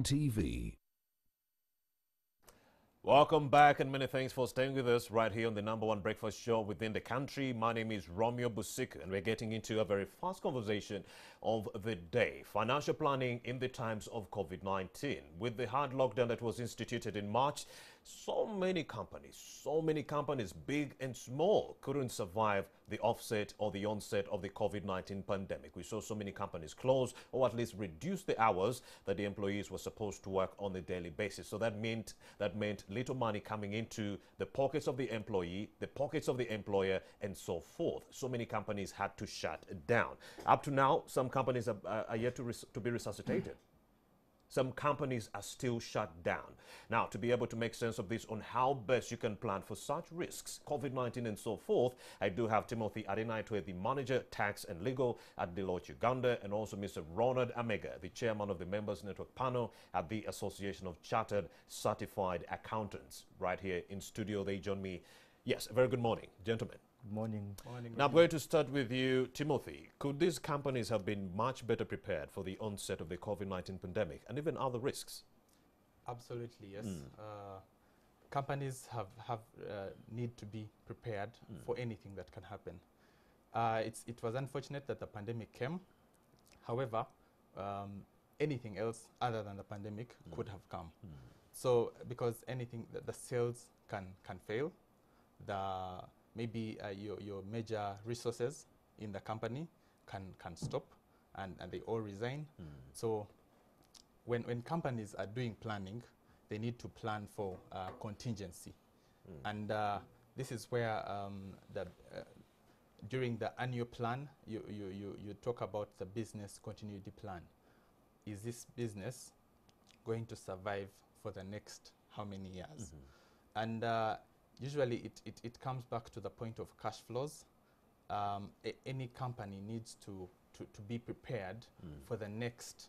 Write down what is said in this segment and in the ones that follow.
TV. Welcome back and many thanks for staying with us right here on the #1 breakfast show within the country. My name is Romeo Busiku and we're getting into a very fast conversation of the day. Financial planning in the times of COVID-19. With the hard lockdown that was instituted in March, so many companies, big and small, couldn't survive the offset or the onset of the COVID-19 pandemic. We saw so many companies close or at least reduce the hours that the employees were supposed to work on a daily basis. So that meant little money coming into the pockets of the employee, the pockets of the employer, and so forth. So many companies had to shut down. Up to now, some companies are yet to be resuscitated. Some companies are still shut down. Now, to be able to make sense of this on how best you can plan for such risks, COVID-19 and so forth, I do have Timothy Adenaitwe, the Manager, Tax and Legal at Deloitte Uganda, and also Mr. Ronald Amega, the Chairman of the Members Network Panel at the Association of Chartered Certified Accountants. Right here in studio, they join me. Yes, a very good morning, gentlemen. Good morning. Now, I'm going to start with you, Timothy. Could these companies have been much better prepared for the onset of the COVID-19 pandemic and even other risks? Absolutely, yes. Companies need to be prepared for anything that can happen. It was unfortunate that the pandemic came. However, anything else other than the pandemic could have come. So, because anything, the sales can fail, maybe your major resources in the company can stop and they all resign. So when companies are doing planning, they need to plan for contingency. And this is where during the annual plan, you talk about the business continuity plan. Is this business going to survive for the next how many years? And usually it comes back to the point of cash flows. Any company needs to be prepared for the next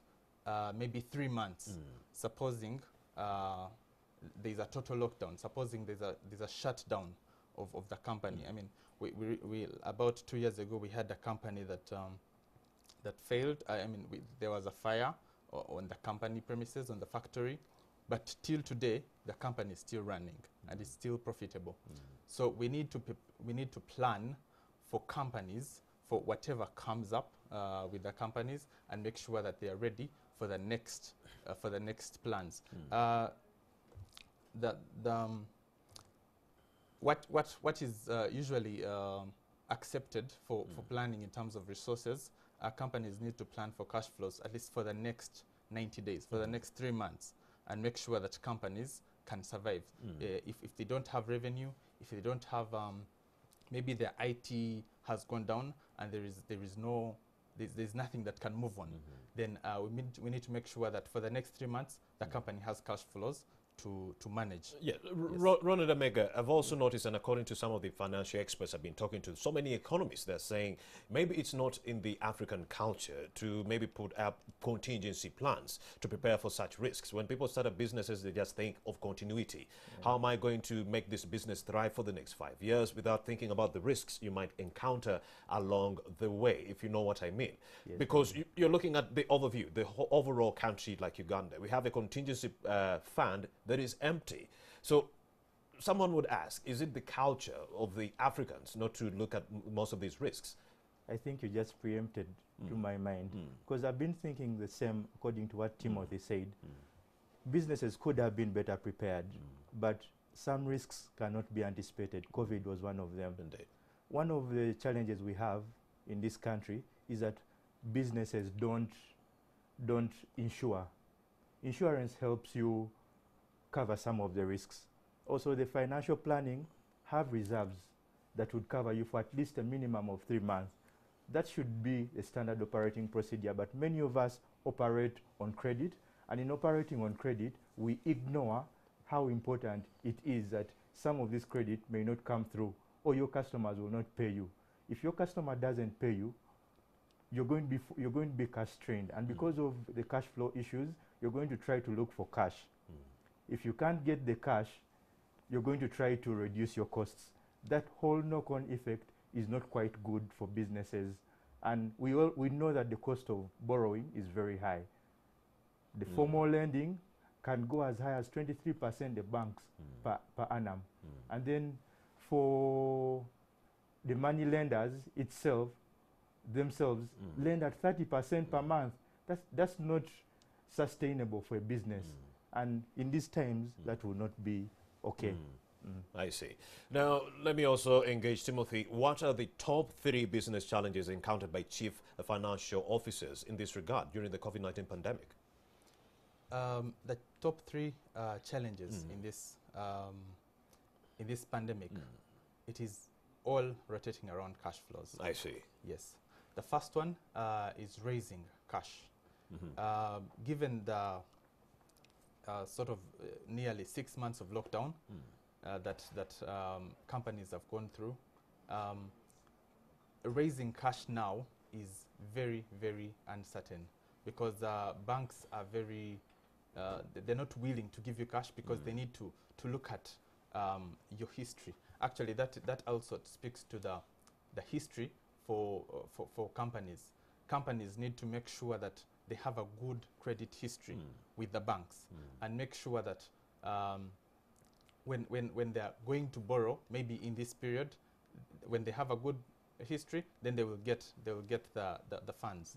maybe 3 months. Supposing there's a total lockdown, supposing there's a shutdown of the company. I mean, we about 2 years ago we had a company that failed. There was a fire on the company premises, on the factory. But till today, the company is still running and it's still profitable. So we need to plan for companies, for whatever comes up with the companies, and make sure that they are ready for the next plans. What is usually accepted for planning in terms of resources, companies need to plan for cash flows at least for the next 90 days, for the next 3 months. And make sure that companies can survive. If they don't have revenue, if they don't have, maybe their IT has gone down and there's nothing that can move on, then we need to make sure that for the next 3 months, the company has cash flows to manage. Yeah, yes. Ronald Amega, I've also noticed, and according to some of the financial experts I've been talking to, so many economists, they're saying maybe it's not in the African culture to maybe put up contingency plans to prepare for such risks. When people start up businesses, they just think of continuity. How am I going to make this business thrive for the next 5 years without thinking about the risks you might encounter along the way, if you know what I mean? Yes. Because you're looking at the overview, the overall country like Uganda. We have a contingency fund that is empty. So someone would ask, is it the culture of the Africans not to look at most of these risks? I think you just preempted to my mind, because I've been thinking the same according to what Timothy said. Businesses could have been better prepared, but some risks cannot be anticipated. COVID was one of them. Indeed. One of the challenges we have in this country is that businesses don't insure. Insurance helps you cover some of the risks. Also, the financial planning have reserves that would cover you for at least a minimum of 3 months. That should be a standard operating procedure, but many of us operate on credit, and in operating on credit, we ignore how important it is that some of this credit may not come through, or your customers will not pay you. If your customer doesn't pay you, you're going to be cash strained, and because of the cash flow issues, you're going to try to look for cash. If you can't get the cash, you're going to try to reduce your costs. That whole knock-on effect is not quite good for businesses. And we know that the cost of borrowing is very high. The formal lending can go as high as 23% the banks per annum. And then for the money lenders themselves lend at 30% per month. That's not sustainable for a business. And in these times, that will not be okay. I see. Now, let me also engage Timothy. What are the top 3 business challenges encountered by chief financial officers in this regard during the COVID-19 pandemic? The top 3 challenges in this pandemic, it is all rotating around cash flows. I see. Yes. The first one is raising cash. Given the sort of nearly 6 months of lockdown that companies have gone through, raising cash now is very, very uncertain, because banks are very, they're not willing to give you cash because they need to look at your history. Actually, that also speaks to the history for companies. Companies need to make sure that they have a good credit history with the banks, and make sure that when they are going to borrow, maybe in this period, when they have a good history, then they will get the funds.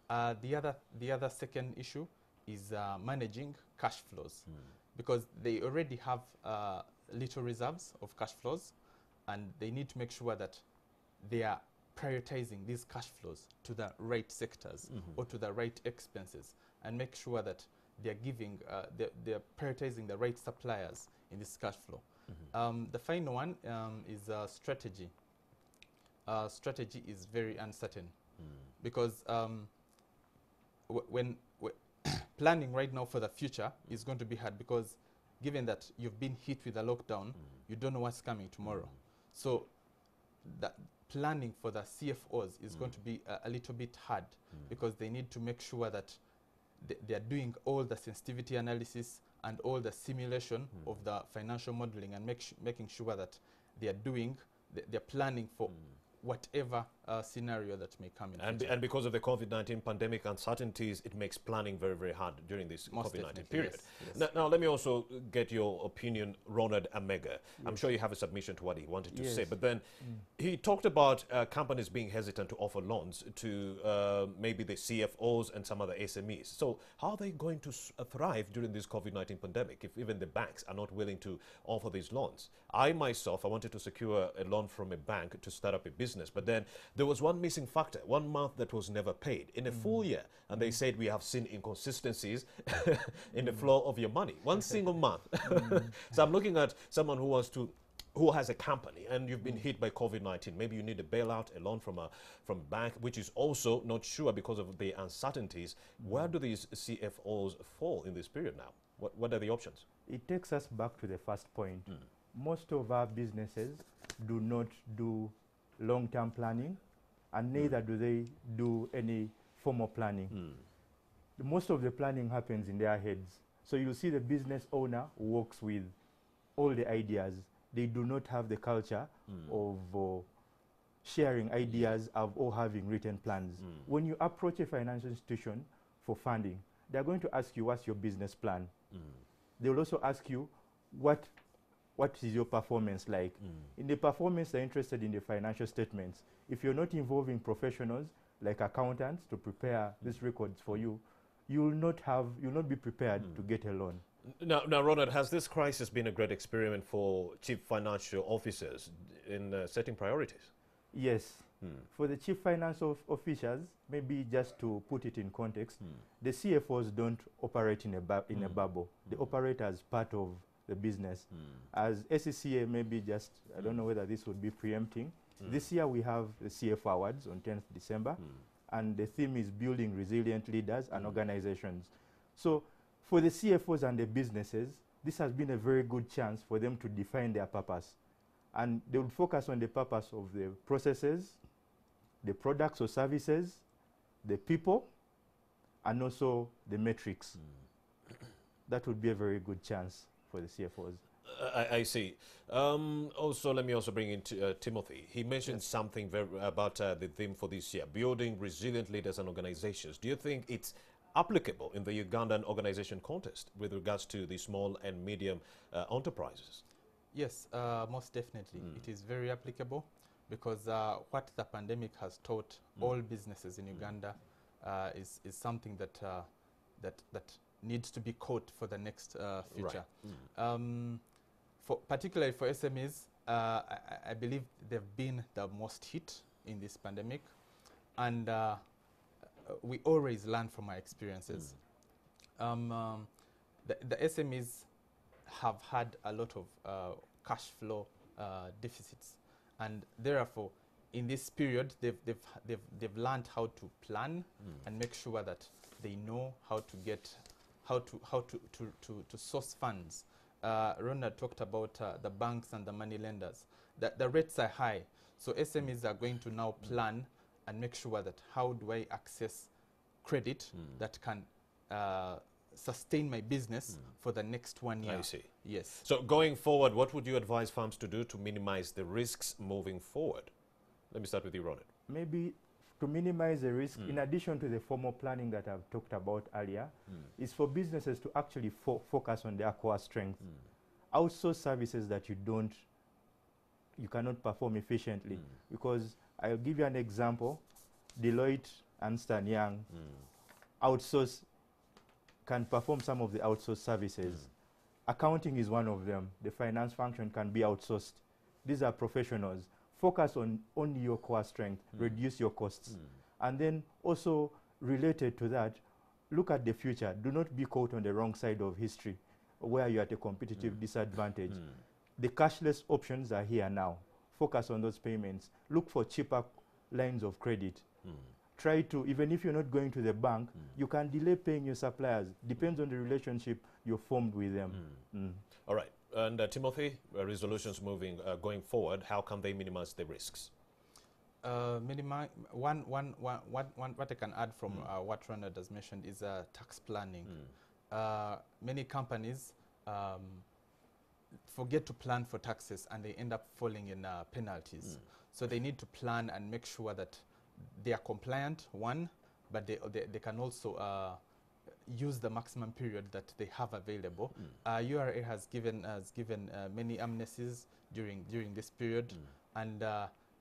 The other second issue is managing cash flows, because they already have little reserves of cash flows, and they need to make sure that they are prioritizing these cash flows to the right sectors or to the right expenses, and make sure that they're giving, they're prioritizing the right suppliers in this cash flow. The final one is strategy. Strategy is very uncertain, because when planning right now for the future is going to be hard, because given that you've been hit with a lockdown, you don't know what's coming tomorrow. So that planning for the CFOs is going to be a little bit hard, because they need to make sure that they are doing all the sensitivity analysis and all the simulation of the financial modeling, and making sure that they are doing, they're planning for whatever scenario that may come in. And because of the COVID-19 pandemic uncertainties, it makes planning very, very hard during this COVID-19 period. Yes. Now, let me also get your opinion, Ronald Amega. I'm sure you have a submission to what he wanted to say, but then he talked about companies being hesitant to offer loans to maybe the CFOs and some other SMEs. So how are they going to thrive during this COVID-19 pandemic if even the banks are not willing to offer these loans? I myself, I wanted to secure a loan from a bank to start up a business, but then there was one missing factor, 1 month that was never paid in a full year. And they said, we have seen inconsistencies in the flow of your money. One single month. So I'm looking at someone who has a company, and you've been hit by COVID-19. Maybe you need a bailout, a loan from a bank, which is also not sure because of the uncertainties. Where do these CFOs fall in this period now? What are the options? It takes us back to the first point. Most of our businesses do not do long-term planning, and neither do they do any formal planning. Most of the planning happens in their heads. So you see the business owner works with all the ideas. They do not have the culture of sharing ideas or having written plans. When you approach a financial institution for funding, they're going to ask you, what's your business plan? They will also ask you, what is your performance like? In the performance, they're interested in the financial statements. If you're not involving professionals like accountants to prepare these records for you, you'll not be prepared to get a loan. Now, Ronald, has this crisis been a great experiment for chief financial officers in setting priorities? Yes. For the chief financial officers, maybe just to put it in context, the CFOs don't operate in a bubble. They operate as part of the business. As SCCA, maybe just, I don't know whether this would be preempting. This year we have the CFO Awards on 10th December, and the theme is building resilient leaders and organizations. So for the CFOs and the businesses, this has been a very good chance for them to define their purpose. And they would focus on the purpose of the processes, the products or services, the people, and also the metrics. That would be a very good chance for the CFOs. I see. Also, let me also bring in Timothy. He mentioned something about the theme for this year, building resilient leaders and organizations. Do you think it's applicable in the Ugandan organization context with regards to the small and medium enterprises? Yes, most definitely. It is very applicable because what the pandemic has taught all businesses in Uganda is something that that needs to be caught for the next future. Right. Particularly for SMEs, I believe they've been the most hit in this pandemic, and we always learn from our experiences. The SMEs have had a lot of cash flow deficits, and therefore, in this period, they've learned how to plan and make sure that they know how to source funds. Ronald talked about the banks and the money lenders. The rates are high, so SMEs are going to now plan and make sure that how do I access credit that can sustain my business for the next 1 year. I see. Yes. So going forward, what would you advise firms to do to minimize the risks moving forward? Let me start with you, Ronald. Maybe to minimize the risk, in addition to the formal planning that I've talked about earlier, is for businesses to actually focus on their core strength. Outsource services that you cannot perform efficiently. Because I'll give you an example. Deloitte and Ernst & Young can perform some of the outsourced services. Accounting is one of them. The finance function can be outsourced. These are professionals. Focus on only your core strength, reduce your costs. And then also related to that, look at the future. Do not be caught on the wrong side of history where you're at a competitive disadvantage. The cashless options are here now. Focus on those payments. Look for cheaper lines of credit. Try to, even if you're not going to the bank, you can delay paying your suppliers. Depends on the relationship you formed with them. All right. And Timothy, resolutions going forward, how can they minimize the risks? What I can add from what Ronald has mentioned is tax planning. Many companies forget to plan for taxes and they end up falling in penalties. So they need to plan and make sure that they are compliant, one, but they can also use the maximum period that they have available. URA has given many amnesties during this period, and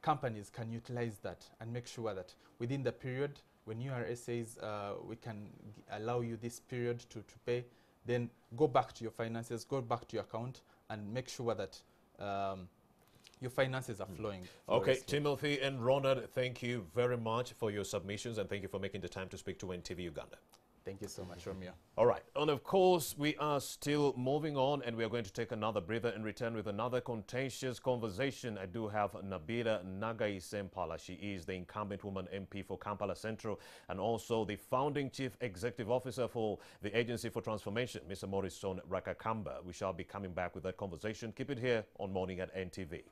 companies can utilize that and make sure that within the period, when URA says we can allow you this period to pay, then go back to your finances, go back to your account, and make sure that your finances are flowing. Okay, Timothy and Ronald, thank you very much for your submissions, and thank you for making the time to speak to NTV Uganda. Thank you so much, Romeo. All right. And of course, we are still moving on, and we are going to take another breather and return with another contentious conversation. I do have Nabila Nagai Sempala. She is the incumbent woman MP for Kampala Central and also the founding chief executive officer for the Agency for Transformation, Mr. Morrison Rakakamba. We shall be coming back with that conversation. Keep it here on Morning at NTV.